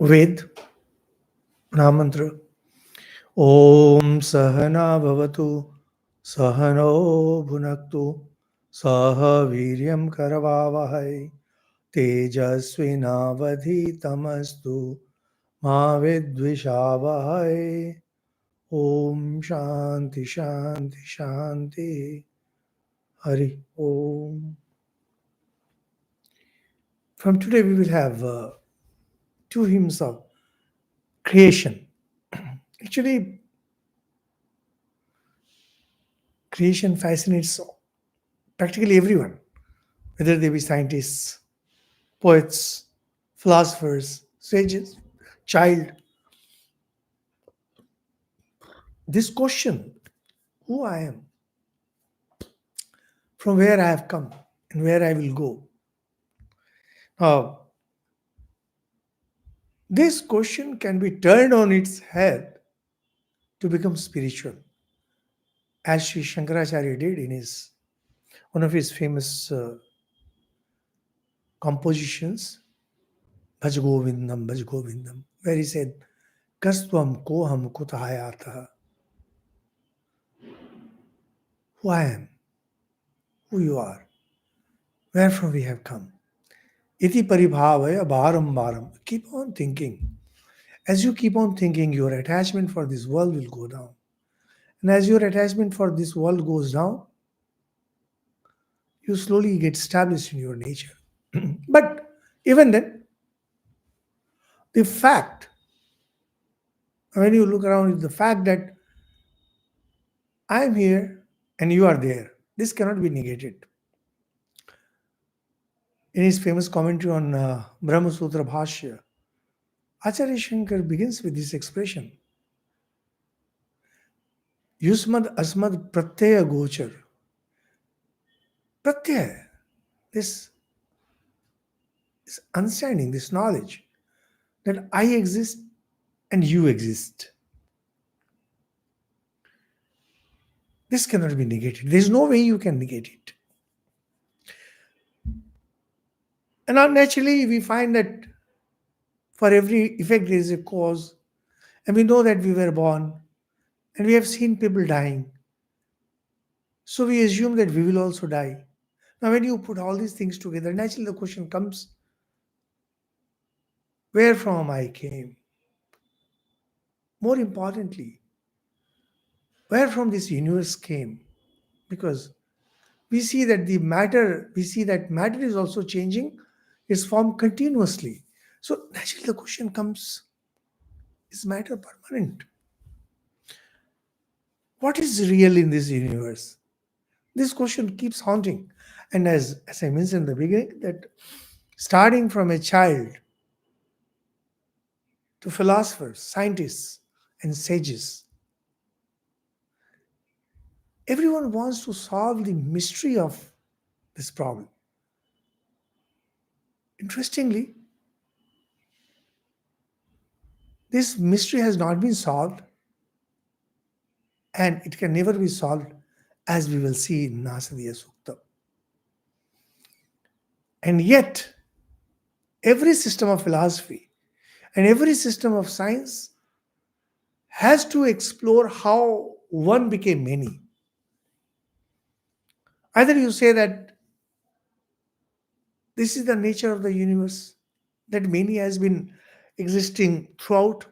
Ved Namantra. Om Sahana Bhavatu Sahano Bhunaktu Saha Viryam Karavavahai Tejasvinavadhitamastu Ma Vidvishavahai. Om Shanti Shanti Shanti. Hari Om. From today we will have two hymns of creation. Actually, creation fascinates practically everyone, whether they be scientists, poets, philosophers, sages, child. This question, who I am, from where I have come, and where I will go. Now, this question can be turned on its head to become spiritual, as Sri Shankaracharya did in his one of his famous compositions, Bhaj Govindam, where he said, Kastvam koham kutahayatah. Who I am, who you are, where from we have come. Iti paribhavaya bharam bharam. Keep on thinking. As you keep on thinking, your attachment for this world will go down. And as your attachment for this world goes down, you slowly get established in your nature. But even then, the fact, when you look around, the fact that I am here and you are there, this cannot be negated. In his famous commentary on Brahma Sutra Bhashya, Acharya Shankar begins with this expression, Yusmad Asmad Pratyaya Gochar. Pratyaya, this understanding, this knowledge that I exist and you exist. This cannot be negated. There is no way you can negate it. And now naturally we find that for every effect there is a cause. And we know that we were born and we have seen people dying. So we assume that we will also die. Now when you put all these things together, naturally the question comes, where from I came? More importantly, where from this universe came? Because we see that matter is also changing its form continuously. So naturally the question comes, is matter permanent? What is real in this universe? This question keeps haunting. And as I mentioned in the beginning, that starting from a child to philosophers, scientists, and sages, everyone wants to solve the mystery of this problem. Interestingly, this mystery has not been solved and it can never be solved, as we will see in Nasadiya Sukta. And yet, every system of philosophy and every system of science has to explore how one became many. Either you say that this is the nature of the universe, that many has been existing throughout.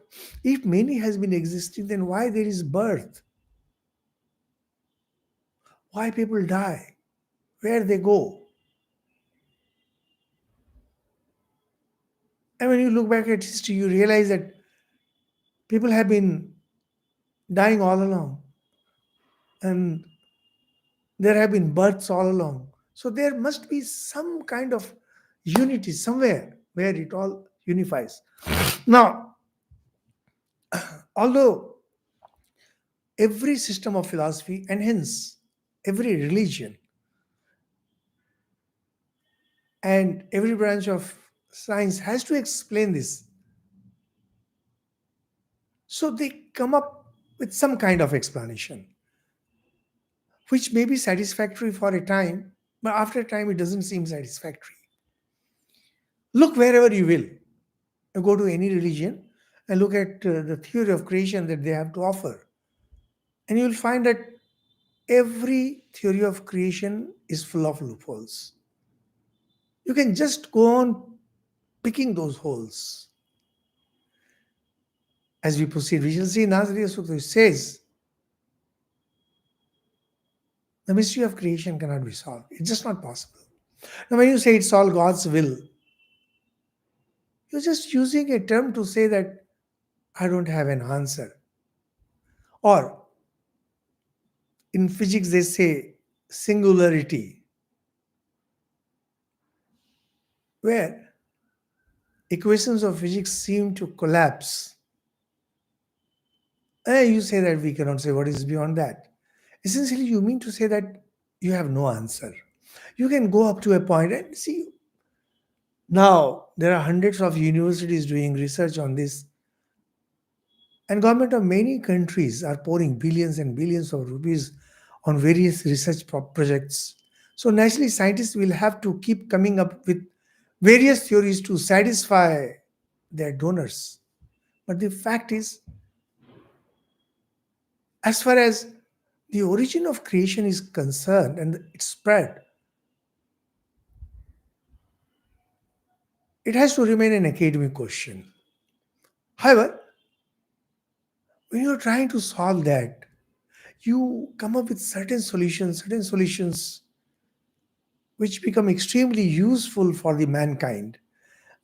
If many has been existing, then why there is birth? Why people die? Where they go? And when you look back at history, you realize that people have been dying all along. And there have been births all along. So there must be some kind of unity somewhere where it all unifies. Now, although every system of philosophy and hence every religion and every branch of science has to explain this, so they come up with some kind of explanation which may be satisfactory for a time, but after a time it doesn't seem satisfactory. Look wherever you will. You go to any religion and look at the theory of creation that they have to offer, and you will find that every theory of creation is full of loopholes. You can just go on picking those holes. As we proceed, we shall see Nasadiya Sukta, which says the mystery of creation cannot be solved. It's just not possible. Now, when you say it's all God's will, you're just using a term to say that I don't have an answer. Or in physics, they say singularity, where equations of physics seem to collapse. And you say that we cannot say what is beyond that. Essentially, you mean to say that you have no answer. You can go up to a point and see. Now, there are hundreds of universities doing research on this, and government of many countries are pouring billions and billions of rupees on various research projects. So naturally, scientists will have to keep coming up with various theories to satisfy their donors. But the fact is, as far as the origin of creation is concerned and its spread, it has to remain an academic question. However, when you're trying to solve that, you come up with certain solutions which become extremely useful for the mankind.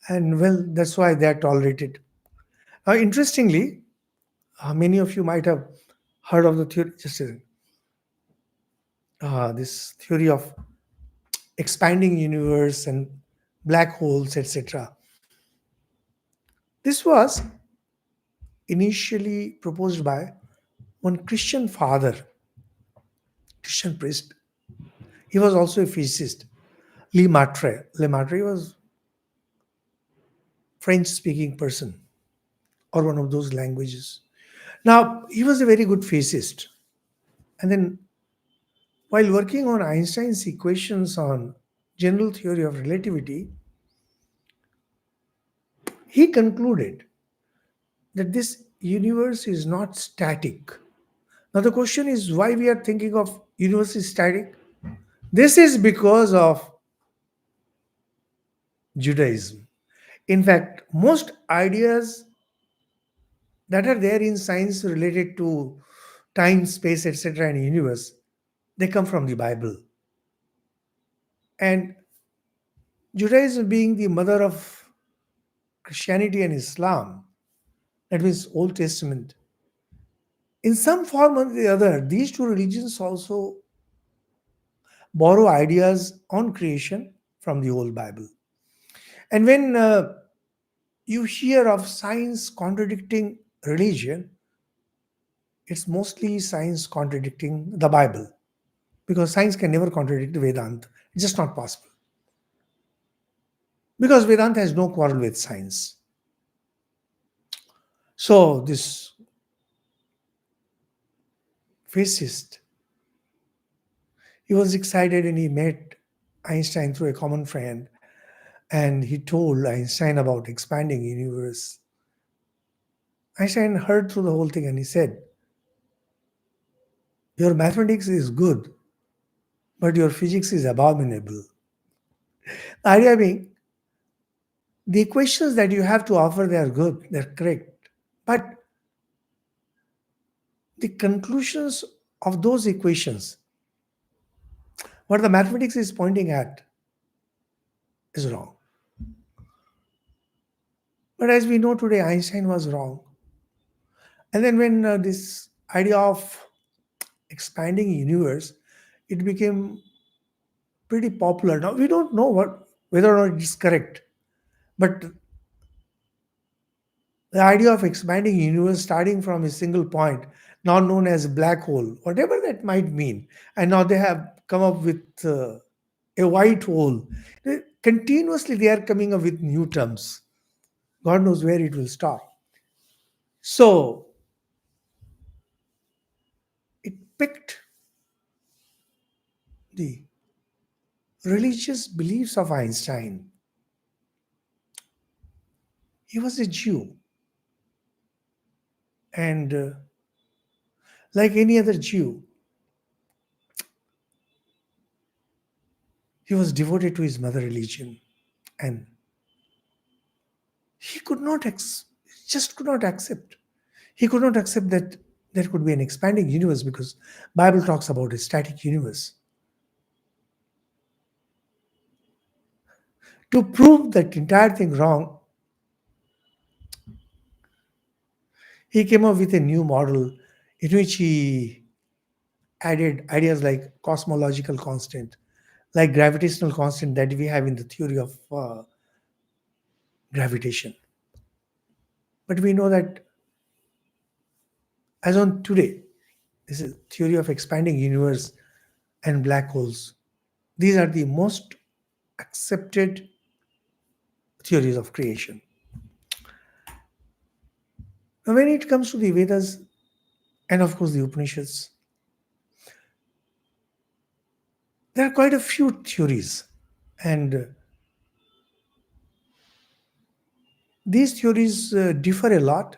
And well, that's why they are tolerated. Interestingly, many of you might have heard of the theory, just this theory of expanding universe and black holes, etc. This was initially proposed by one Christian father, Christian priest. He was also a physicist, Lemaitre. Lemaitre was French-speaking person or one of those languages. Now, he was a very good physicist. And then, while working on Einstein's equations on general theory of relativity, he concluded that this universe is not static. Now, the question is why we are thinking of universe is static? This is because of Judaism. In fact, most ideas that are there in science related to time, space, etc., and universe, they come from the Bible. And Judaism being the mother of Christianity and Islam, that means Old Testament, in some form or the other, these two religions also borrow ideas on creation from the old Bible. And when you hear of science contradicting religion, it's mostly science contradicting the Bible, because science can never contradict Vedanta. It's just not possible. Because Vedanta has no quarrel with science. So this physicist, he was excited and he met Einstein through a common friend, and he told Einstein about expanding universe. Einstein heard through the whole thing and he said, your mathematics is good, but your physics is abominable. The idea being, the equations that you have to offer, they are good, they're correct. But the conclusions of those equations, what the mathematics is pointing at, is wrong. But as we know today, Einstein was wrong. And then when this idea of expanding universe, it became pretty popular. Now we don't know whether or not it is correct, but the idea of expanding universe starting from a single point, now known as black hole, whatever that might mean, and now they have come up with a white hole. Continuously, they are coming up with new terms. God knows where it will stop. So it picked the religious beliefs of Einstein He was a Jew, and like any other Jew, he was devoted to his mother religion, and he could not just could not accept. He could not accept that there could be an expanding universe, because Bible talks about a static universe. To prove that entire thing wrong, he came up with a new model in which he added ideas like cosmological constant, like gravitational constant that we have in the theory of gravitation. But we know that as on today, this is theory of expanding universe and black holes. These are the most accepted theories of creation. Now, when it comes to the Vedas and of course the Upanishads, there are quite a few theories, and these theories differ a lot.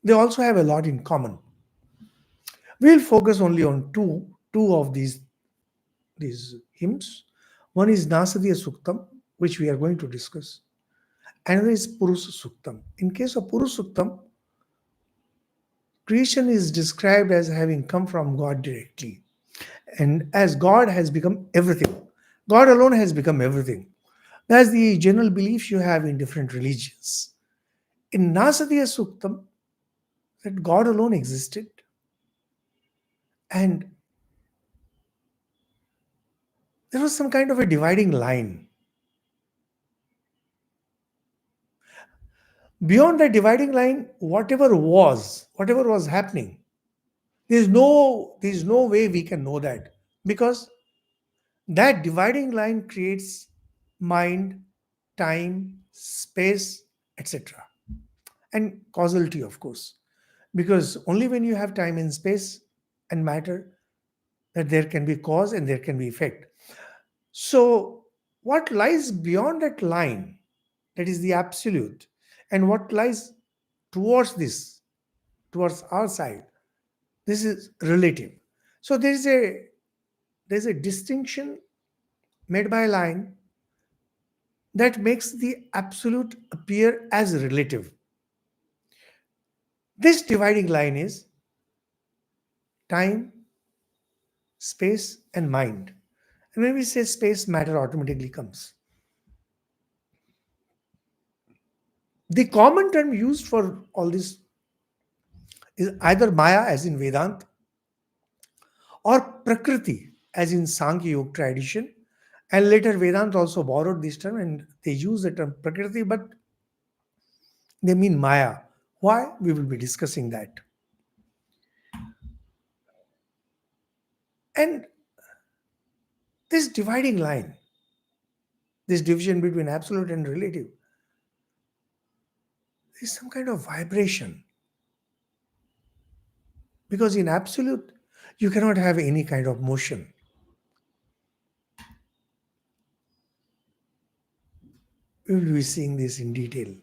They also have a lot in common. We'll focus only on two of these hymns. One is Nasadiya Suktam, which we are going to discuss. Another is Purusa Suktam. In case of Purusa Suktam, creation is described as having come from God directly. And as God has become everything, God alone has become everything. That's the general belief you have in different religions. In Nasadiya Suktam, that God alone existed, and there was some kind of a dividing line. Beyond that dividing line, whatever was happening, there's no way we can know that, because that dividing line creates mind, time, space, etc. And causality, of course, because only when you have time and space and matter, that there can be cause and there can be effect. So what lies beyond that line, that is the absolute, and what lies towards this, towards our side, this is relative. So there's a distinction made by a line that makes the absolute appear as relative. This dividing line is time, space, and mind. And when we say space, matter automatically comes. The common term used for all this is either Maya, as in Vedanta, or Prakriti, as in Sankhya Yoga tradition. And later Vedanta also borrowed this term and they use the term Prakriti, but they mean Maya. Why? We will be discussing that. And this dividing line, this division between absolute and relative, is some kind of vibration. Because in absolute, you cannot have any kind of motion. We will be seeing this in detail.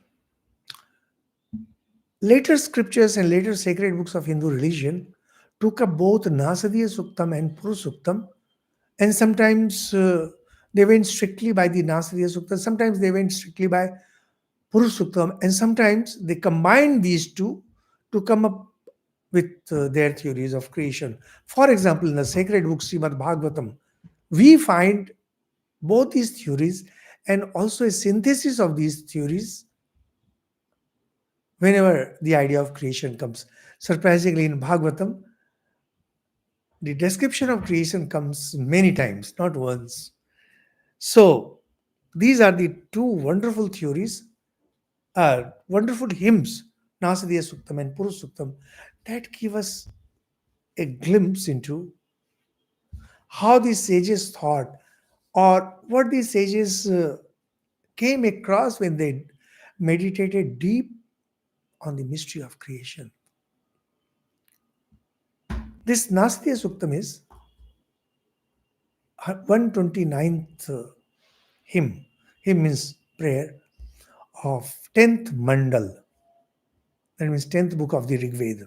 Later scriptures and later sacred books of Hindu religion took up both Nasadiya Suktam and Purusuktam, and sometimes they went strictly by the Nasadiya Sukta, sometimes they went strictly by Purusuktam, and sometimes they combined these two to come up with their theories of creation. For example, in the sacred book Srimad Bhagavatam, we find both these theories and also a synthesis of these theories whenever the idea of creation comes. Surprisingly, in Bhagavatam, the description of creation comes many times, not once. So, these are the two wonderful theories, wonderful hymns, Nasadiya Suktam and Purus Suktam, that give us a glimpse into how the sages thought, or what the sages came across when they meditated deep on the mystery of creation. This Nasadiya Suktam is 129th hymn. Hymn means prayer of 10th mandal, that means 10th book of the Rig Veda.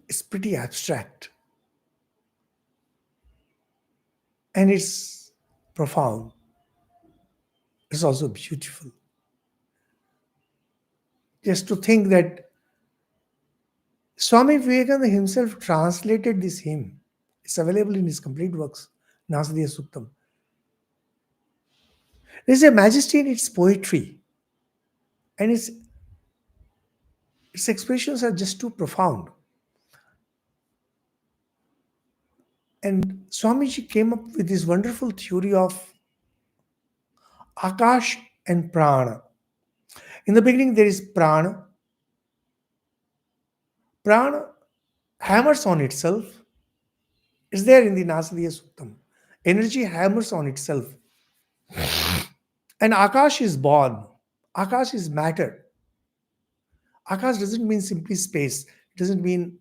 It's pretty abstract and it's profound. It's also beautiful. Just to think that Swami Vivekananda himself translated this hymn. It's available in his complete works, Nasadiya Suktam. There's a majesty in its poetry, and its expressions are just too profound. And Swamiji came up with this wonderful theory of Akash and Prana. In the beginning, there is Prana. Prana hammers on itself. It's there in the Nasadiya Suktam. Energy hammers on itself. And Akash is born. Akash is matter. Akash doesn't mean simply space. It doesn't mean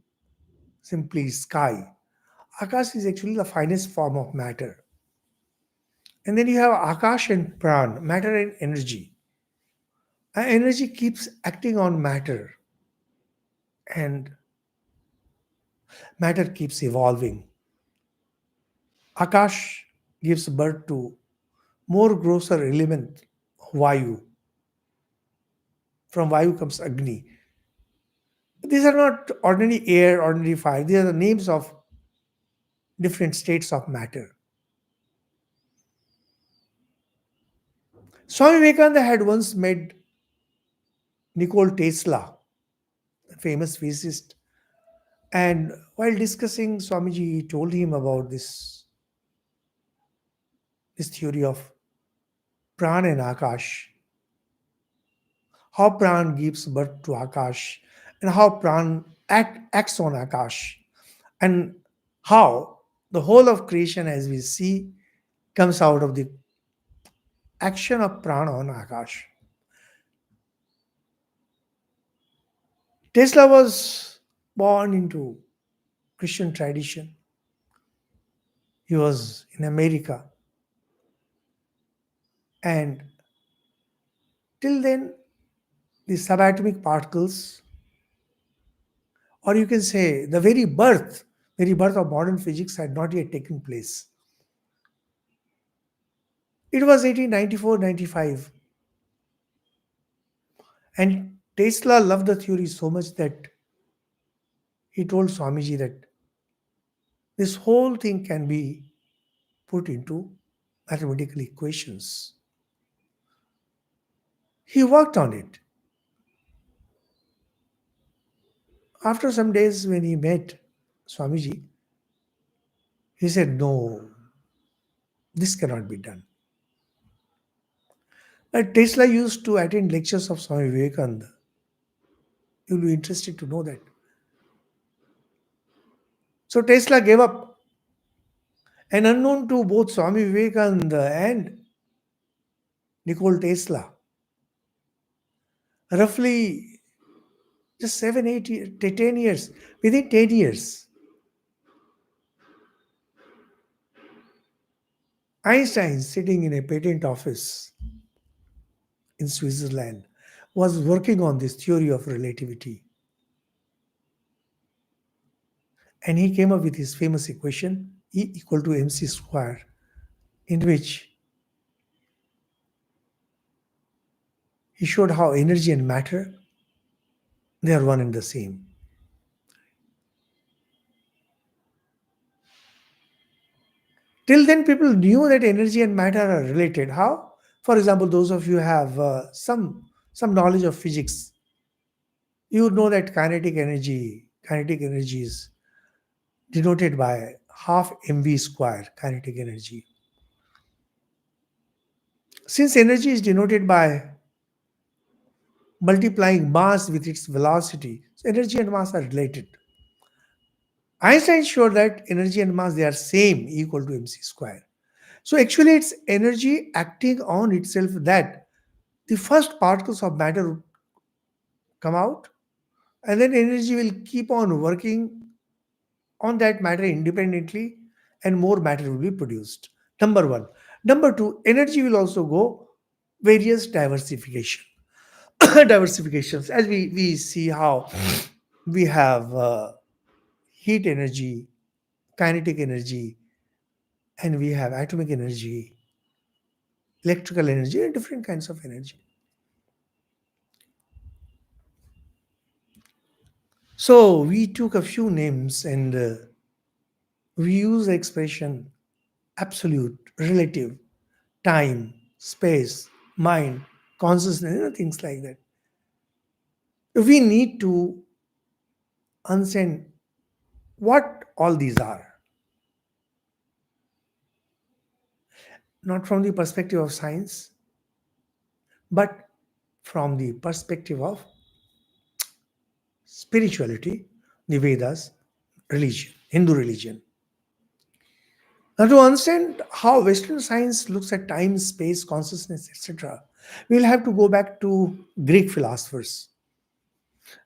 simply sky. Akash is actually the finest form of matter. And then you have Akash and Pran, matter and energy. And energy keeps acting on matter, and matter keeps evolving. Akash gives birth to more grosser element, Vayu. From Vayu comes Agni. These are not ordinary air, ordinary fire. These are the names of different states of matter. Swami Vivekananda had once met Nikola Tesla, a famous physicist, and while discussing, Swamiji told him about this theory of Pran and Akash, how Pran gives birth to Akash, and how Pran acts on Akash, and how the whole of creation, as we see, comes out of the action of Pran on Akash. Tesla was born into Christian tradition. He was in America, and till then, the subatomic particles, or you can say the very birth of modern physics had not yet taken place. It was 1894-95, and Tesla loved the theory so much that he told Swamiji that this whole thing can be put into mathematical equations. He worked on it. After some days, when he met Swamiji, he said, "No, this cannot be done." But Tesla used to attend lectures of Swami Vivekananda. You'll be interested to know that. So Tesla gave up. And unknown to both Swami Vivekananda and Nikola Tesla, roughly just 7, 8, 10 years, within 10 years, Einstein, sitting in a patent office in Switzerland, was working on this theory of relativity. And he came up with his famous equation, E equal to mc square, in which he showed how energy and matter, they are one and the same. Till then, people knew that energy and matter are related. How? For example, those of you have some knowledge of physics, you know that kinetic energy is denoted by half mv square kinetic energy. Since energy is denoted by multiplying mass with its velocity, so energy and mass are related. Einstein showed that energy and mass, they are same, equal to mc square. So actually, it's energy acting on itself that the first particles of matter would come out, and then energy will keep on working on that matter independently, and more matter will be produced. Number one. Number two, energy will also go various diversification. Diversifications, as we see how we have heat energy, kinetic energy, and we have atomic energy, electrical energy, and different kinds of energy. So we took a few names and we use the expression absolute, relative, time, space, mind, consciousness, things like that. We need to understand what all these are, not from the perspective of science, but from the perspective of spirituality, the Vedas, religion, Hindu religion. Now, to understand how Western science looks at time, space, consciousness, etc., we'll have to go back to Greek philosophers.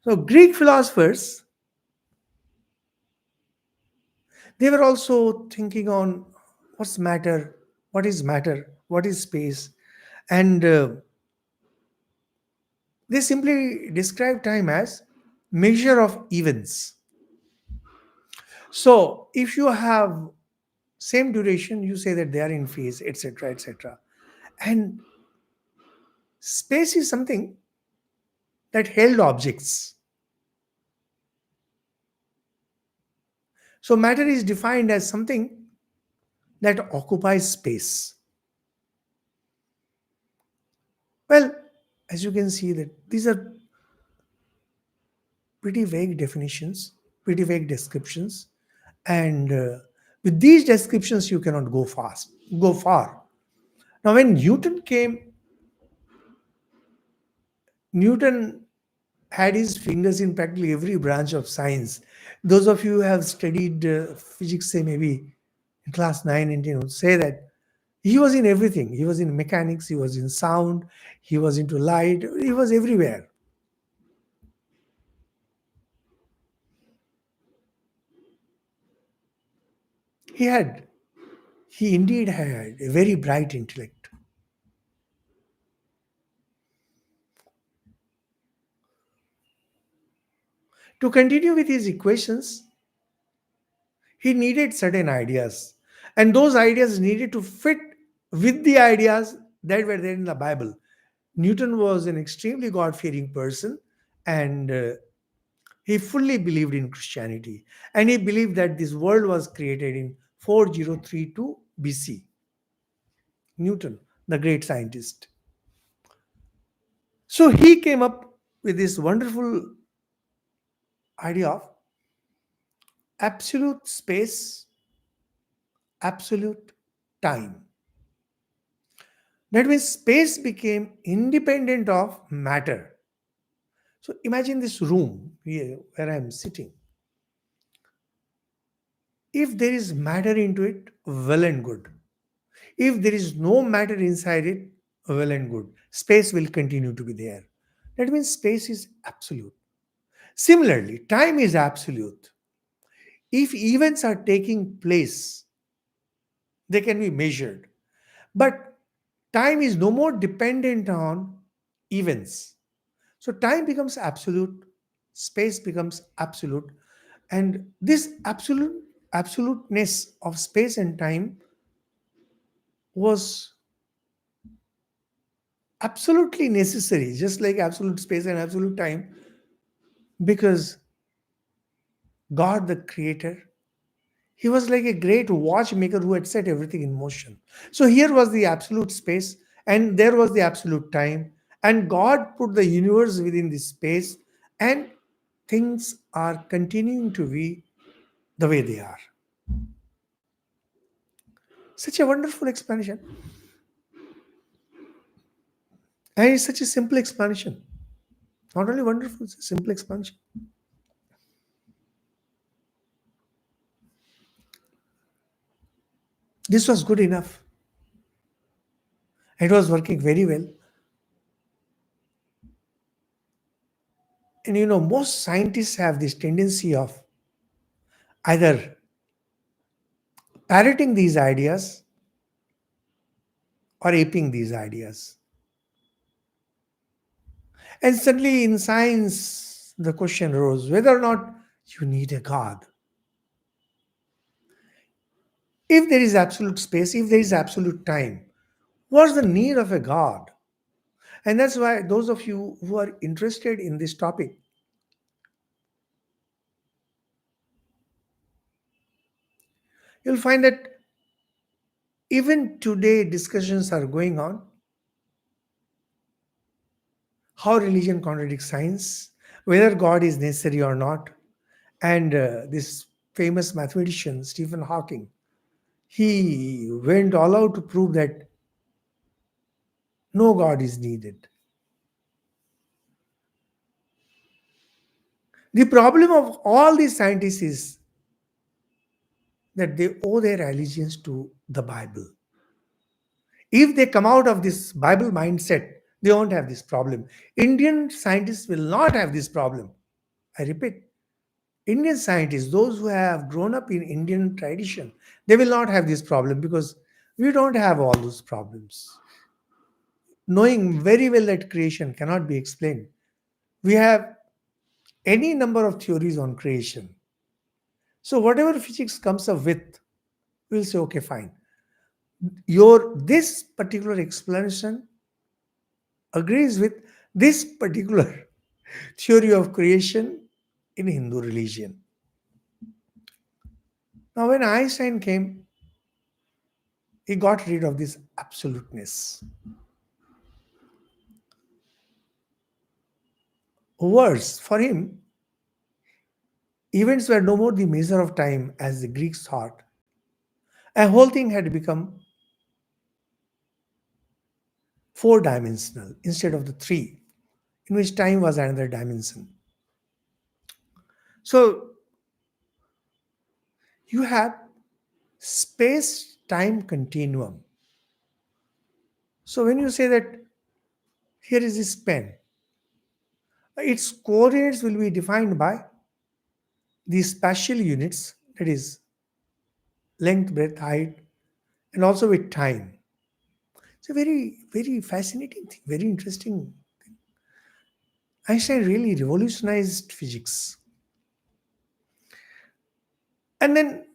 So, Greek philosophers, they were also thinking on matter, what is space, and they simply describe time as measure of events. So, if you have same duration, you say that they are in phase, etc., etc. And space is something that held objects. So matter is defined as something that occupies space. Well, as you can see that these are pretty vague definitions, pretty vague descriptions, and with these descriptions you cannot go far. Now, when Newton came, Newton had his fingers in practically every branch of science. Those of you who have studied physics, say maybe in class 9 and 10, would say that he was in everything. He was in mechanics, he was in sound, he was into light, he was everywhere. He had, he indeed had a very bright intellect. To continue with his equations, he needed certain ideas, and those ideas needed to fit with the ideas that were there in the Bible. Newton was an extremely God fearing person, and he fully believed in Christianity. And he believed that this world was created in 4032 BC. Newton, the great scientist. So he came up with this wonderful idea of absolute space, absolute time. That means space became independent of matter. So imagine this room here where I am sitting. If there is matter into it, well and good. If there is no matter inside it, well and good. Space will continue to be there. That means space is absolute. Similarly, time is absolute. If events are taking place, they can be measured. But time is no more dependent on events. So time becomes absolute, space becomes absolute, and this absoluteness of space and time was absolutely necessary, just like absolute space and absolute time, because God, the creator, he was like a great watchmaker who had set everything in motion. So here was the absolute space, and there was the absolute time, and God put the universe within this space, and things are continuing to be the way they are. Such a wonderful explanation, and it's such a simple explanation. Not only wonderful, it's a simple explanation. This was good enough. It was working very well. And most scientists have this tendency of either parroting these ideas or aping these ideas. And suddenly in science, the question arose whether or not you need a God. If there is absolute space, if there is absolute time, what's the need of a God? And that's why those of you who are interested in this topic, you'll find that even today discussions are going on how religion contradicts science, whether God is necessary or not. And this famous mathematician, Stephen Hawking, he went all out to prove that no God is needed. The problem of all these scientists is that they owe their allegiance to the Bible. If they come out of this Bible mindset, they won't have this problem. Indian scientists will not have this problem. I repeat, Indian scientists, those who have grown up in Indian tradition, they will not have this problem because we don't have all those problems. Knowing very well that creation cannot be explained, we have any number of theories on creation. So whatever physics comes up with, we'll say, okay, fine. Your this particular explanation agrees with this particular theory of creation in Hindu religion. Now, when Einstein came, he got rid of this absoluteness. Worse, for him, events were no more the measure of time as the Greeks thought. A whole thing had become four-dimensional instead of the three, in which time was another dimension. So you have space-time continuum. So when you say that here is this pen, its coordinates will be defined by these spatial units, that is length, breadth, height, and also with time. It's a very, very fascinating thing, very interesting. Einstein really revolutionized physics. And then,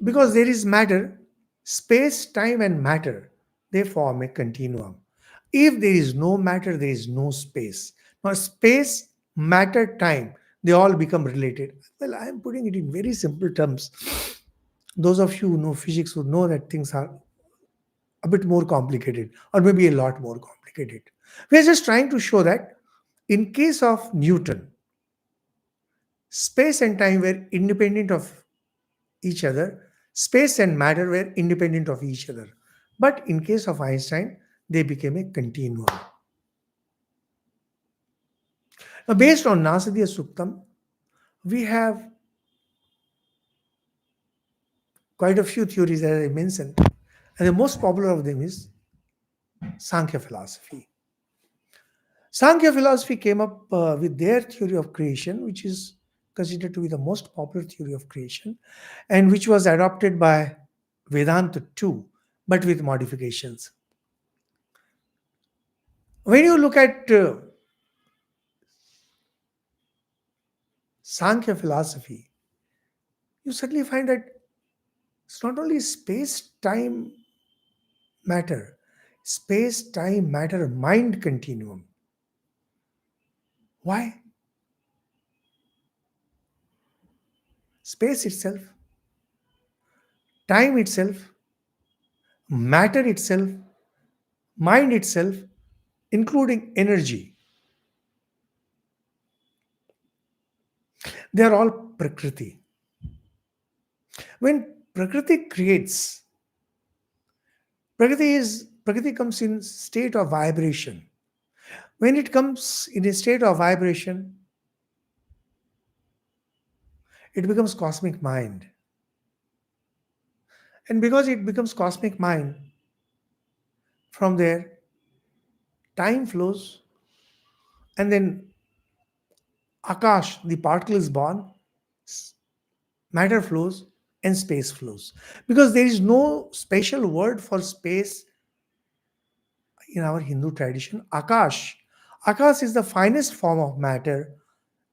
because there is matter, space, time, and matter, they form a continuum. If there is no matter, there is no space. Now, space, matter, time, they all become related. Well, I am putting it in very simple terms. Those of you who know physics would know that things are a bit more complicated, or maybe a lot more complicated. We are just trying to show that in case of Newton, space and time were independent of each other, space and matter were independent of each other. But in case of Einstein, they became a continuum. Now, based on Nasadiya Suktam, we have quite a few theories that I mentioned, and the most popular of them is Sankhya philosophy. Sankhya philosophy came up with their theory of creation, which is considered to be the most popular theory of creation, and which was adopted by Vedanta too, but with modifications. When you look at Sankhya philosophy, you suddenly find that it's not only space, time, matter, space, time, matter, mind continuum. Why? Space itself, time itself, matter itself, mind itself, including energy, they are all Prakriti. When Prakriti creates, Prakriti comes in state of vibration. When it comes in a state of vibration, it becomes cosmic mind. And because it becomes cosmic mind, from there, time flows, and then Akash, the particle is born, matter flows, and space flows. Because there is no special word for space in our Hindu tradition, Akash. Akash is the finest form of matter,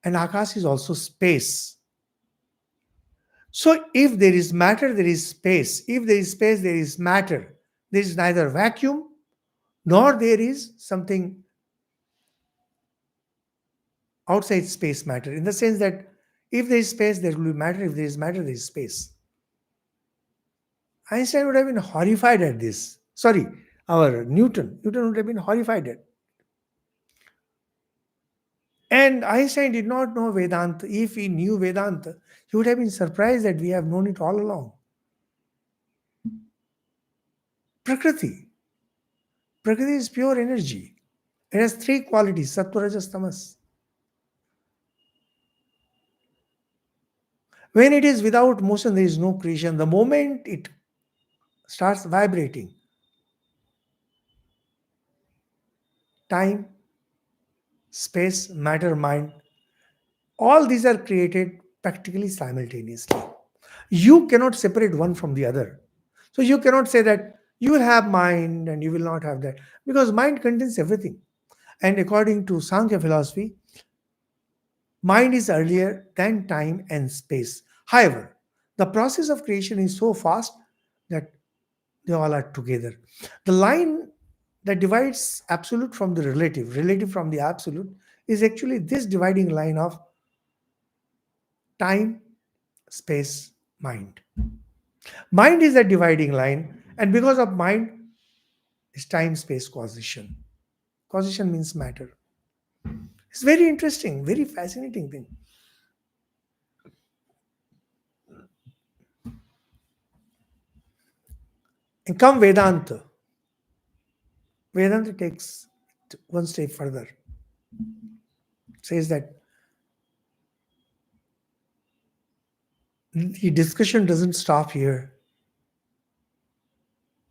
and Akash is also space. So, if there is matter, there is space. If there is space, there is matter. There is neither vacuum nor there is something outside space matter, in the sense that if there is space, there will be matter. If there is matter, there is space. Einstein would have been horrified at this. Sorry, our Newton would have been horrified at. And Einstein did not know Vedanta. If he knew Vedanta, he would have been surprised that we have known it all along. Prakriti. Prakriti is pure energy. It has three qualities: sattva, rajas, tamas. When it is without motion, there is no creation. The moment it starts vibrating, time, space, matter, mind, all these are created practically simultaneously. You cannot separate one from the other. So you cannot say that you will have mind and you will not have that, because mind contains everything. And according to Sankhya philosophy, mind is earlier than time and space. However, the process of creation is so fast that they all are together. The line that divides absolute from the relative, relative from the absolute, is actually this dividing line of time, space, mind. Mind is a dividing line, and because of mind is time, space, causation. Causation means matter. It's very interesting, very fascinating thing. And come Vedanta. Vedanta takes it one step further. It says that the discussion doesn't stop here.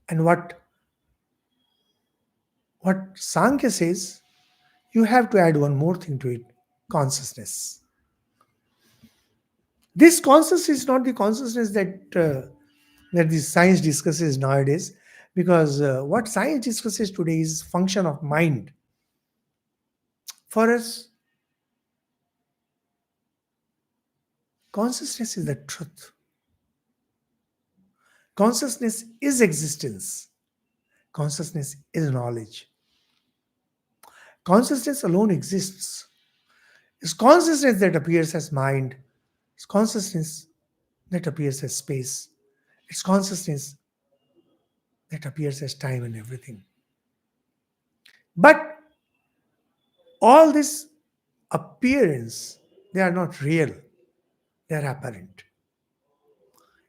And what Sankhya says, you have to add one more thing to it: consciousness. This consciousness is not the consciousness that the science discusses nowadays, because what science discusses today is function of mind. For us, consciousness is the truth. Consciousness is existence. Consciousness is knowledge. Consciousness alone exists. It's consciousness that appears as mind. It's consciousness that appears as space. It's consciousness that appears as time and everything. But all this appearance, they are not real. They are apparent.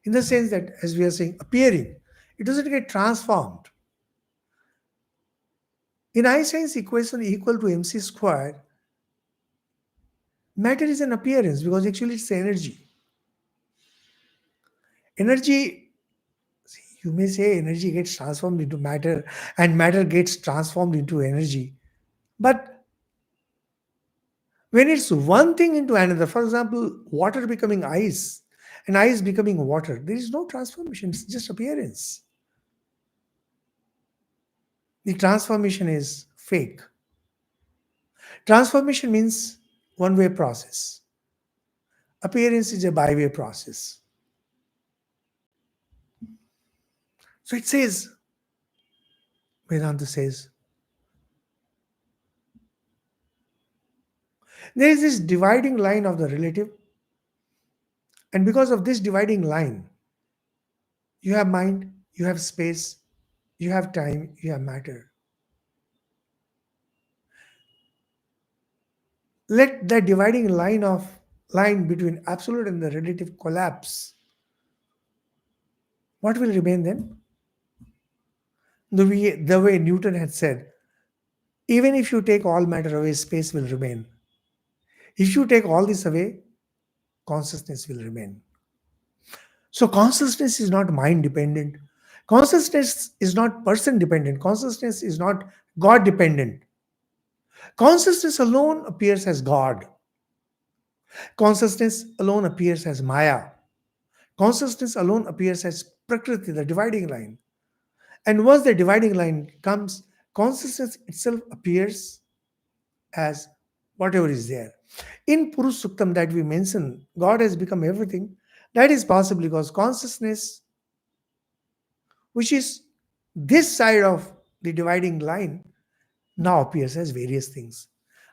In the sense that, as we are saying, appearing, it doesn't get transformed. In Einstein's equation equal to mc squared, matter is an appearance because actually it's energy. Energy, you may say energy gets transformed into matter and matter gets transformed into energy. But when it's one thing into another, for example, water becoming ice and ice becoming water, there is no transformation, it's just appearance. The transformation is fake. Transformation means one-way process. Appearance is a by-way process. So it says, Vedanta says, there is this dividing line of the relative, and because of this dividing line, you have mind, you have space, you have time, you have matter. Let the dividing line between absolute and the relative collapse. What will remain then? The way Newton had said, even if you take all matter away, space will remain. If you take all this away, consciousness will remain. So consciousness is not mind dependent. Consciousness is not person dependent. Consciousness is not God dependent. Consciousness alone appears as God. Consciousness alone appears as Maya. Consciousness alone appears as Prakriti, the dividing line. And once the dividing line comes, consciousness itself appears as whatever is there. In Purush Suktam that we mentioned, God has become everything. That is possible because consciousness, which is this side of the dividing line, now appears as various things.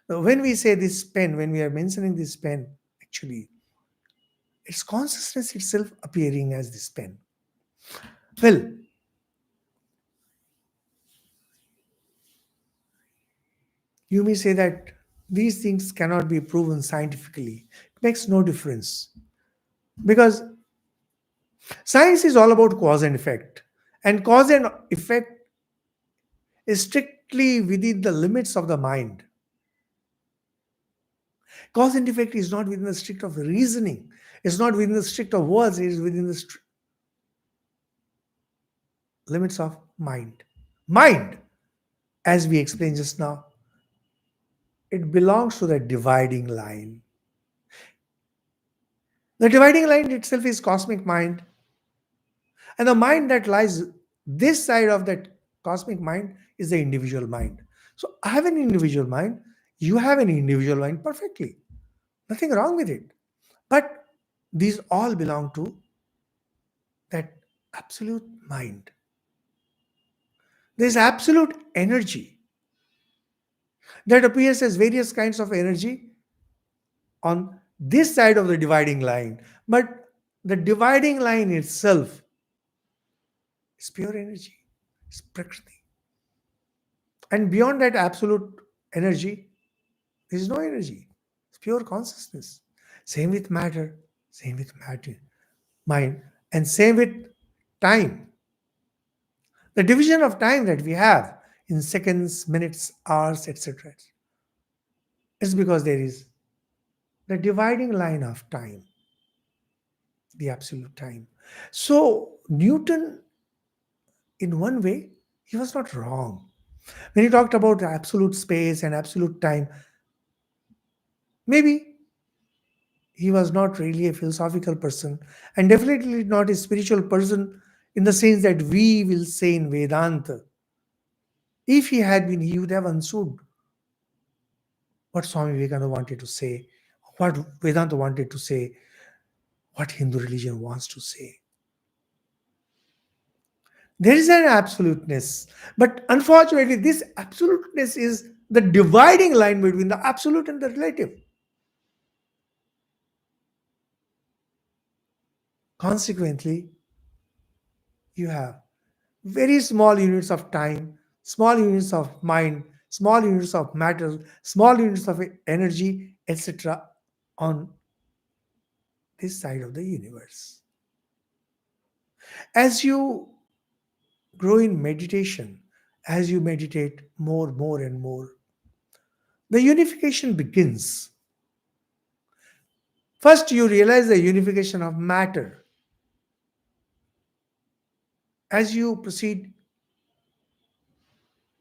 Now, when we say this pen, when we are mentioning this pen, actually, it's consciousness itself appearing as this pen. Well, you may say that these things cannot be proven scientifically. It makes no difference because science is all about cause and effect, and cause and effect is strictly within the limits of the mind. Cause and effect is not within the strict of reasoning, it's not within the strict of words, it is within the limits of mind. Mind, as we explained just now, it belongs to the dividing line. The dividing line itself is cosmic mind, and the mind that lies this side of that cosmic mind is the individual mind. So I have an individual mind, you have an individual mind perfectly. Nothing wrong with it. But these all belong to that absolute mind. There's absolute energy that appears as various kinds of energy on this side of the dividing line. But the dividing line itself is pure energy, it's Prakriti. And beyond that absolute energy, there is no energy. It's pure consciousness. Same with matter, same with matter, mind, and same with time. The division of time that we have in seconds, minutes, hours, etc. is because there is the dividing line of time, the absolute time. So Newton, in one way, he was not wrong. When he talked about absolute space and absolute time, maybe he was not really a philosophical person and definitely not a spiritual person in the sense that we will say in Vedanta. If he had been, he would have understood what Swami Vivekananda wanted to say, what Vedanta wanted to say, what Hindu religion wants to say. There is an absoluteness, but unfortunately, this absoluteness is the dividing line between the absolute and the relative. Consequently, you have very small units of time, small units of mind, small units of matter, small units of energy, etc., on this side of the universe. As you grow in meditation, as you meditate more and more, the unification begins. First, you realize the unification of matter. As you proceed,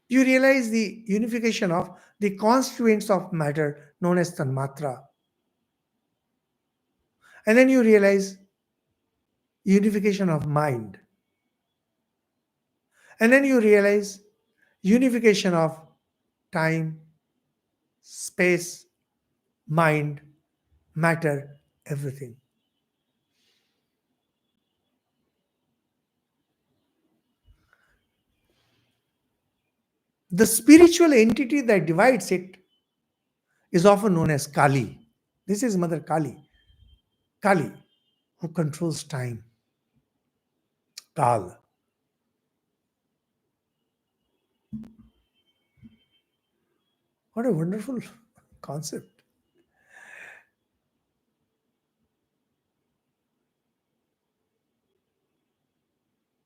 you realize the unification of the constituents of matter known as tanmatra. And then you realize unification of mind. And then you realize unification of time, space, mind, matter, everything. The spiritual entity that divides it is often known as Kali. This is Mother Kali. Kali, who controls time. Kal. What a wonderful concept.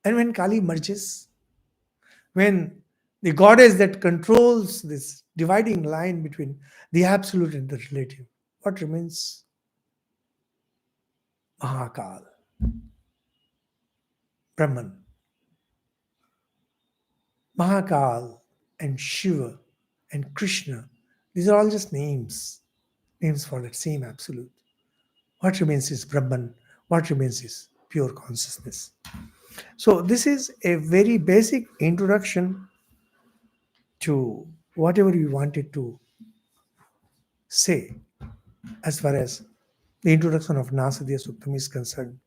And when Kali merges, when the goddess that controls this dividing line between the absolute and the relative, what remains? Mahakal, Brahman. Mahakal and Shiva and Krishna, these are all just names, names for that same absolute. What remains is Brahman, what remains is pure consciousness. So, this is a very basic introduction to whatever we wanted to say as far as the introduction of Nasadiya Sukta is concerned.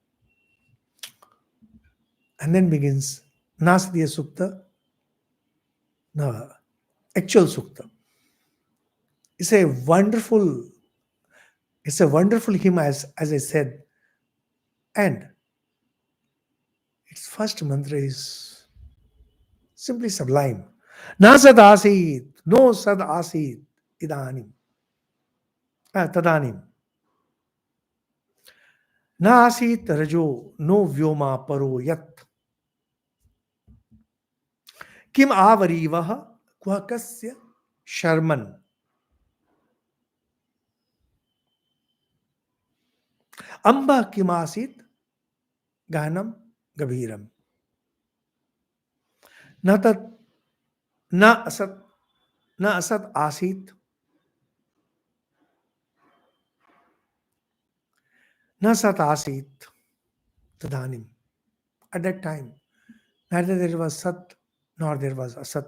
And then begins Nasadiya Sukta, the actual Sukta. It's a wonderful, it's a wonderful hymn as I said. And its first mantra is simply sublime. Nasad asit, no sad asit, idanim, tadanim. Na asit rajo, no vyoma paro yat. Kim avarivaha kuhakasya sharman. Amba kim asit gahanam gabhiram. Na tat na asat na asat asit na sat asit tadanim. At that time, neither there was sat nor there was asat.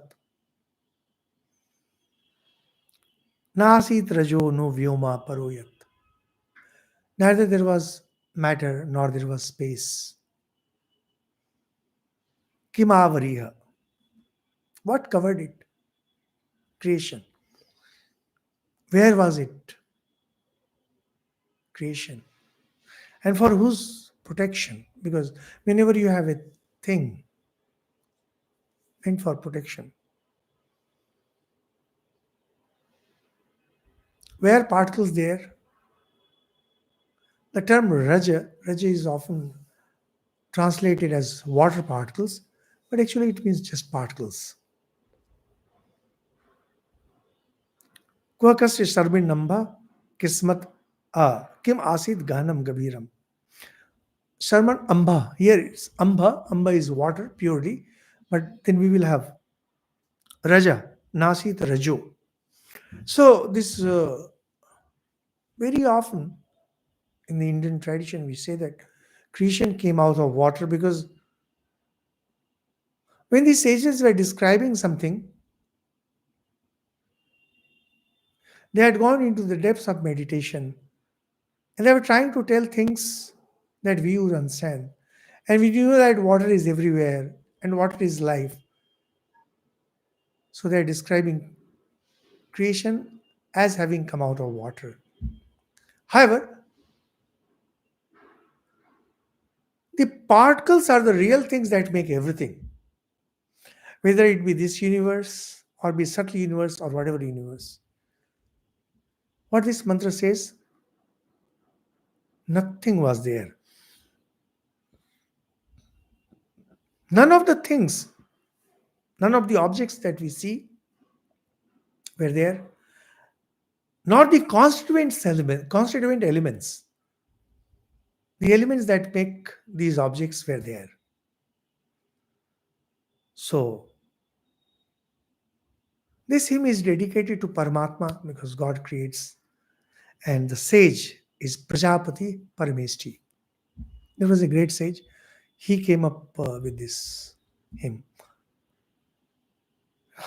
Na asit rajo no vyoma paroyat. Neither there was matter nor there was space. Kimavariha. What covered it? Creation. Where was it? Creation. And for whose protection? Because whenever you have a thing meant for protection, where particles there? The term raja is often translated as water particles, but actually it means just particles. Kuakasya sarmin namba kismat kim asid ganam gabiram. Sarman amba. Here it's amba. Amba is water, purity. But then we will have raja, nasit rajo. So this very often in the Indian tradition we say that creation came out of water because when the sages were describing something, they had gone into the depths of meditation and they were trying to tell things that we would understand. And we knew that water is everywhere and water is life. So they are describing creation as having come out of water. However, the particles are the real things that make everything. Whether it be this universe or be subtle universe or whatever universe. What this mantra says, nothing was there. None of the things, none of the objects that we see were there, nor the constituent elements, the elements that make these objects were there. So, this hymn is dedicated to Paramatma because God creates, and the sage is Prajapati Parameshti. There was a great sage. He came up with this hymn.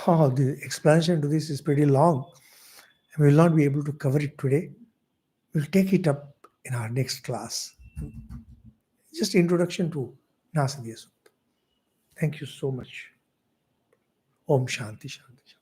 Oh, the explanation to this is pretty long. We will not be able to cover it today. We'll take it up in our next class. Just introduction to Nasadiya Sukta. Thank you so much. Om Shanti Shanti.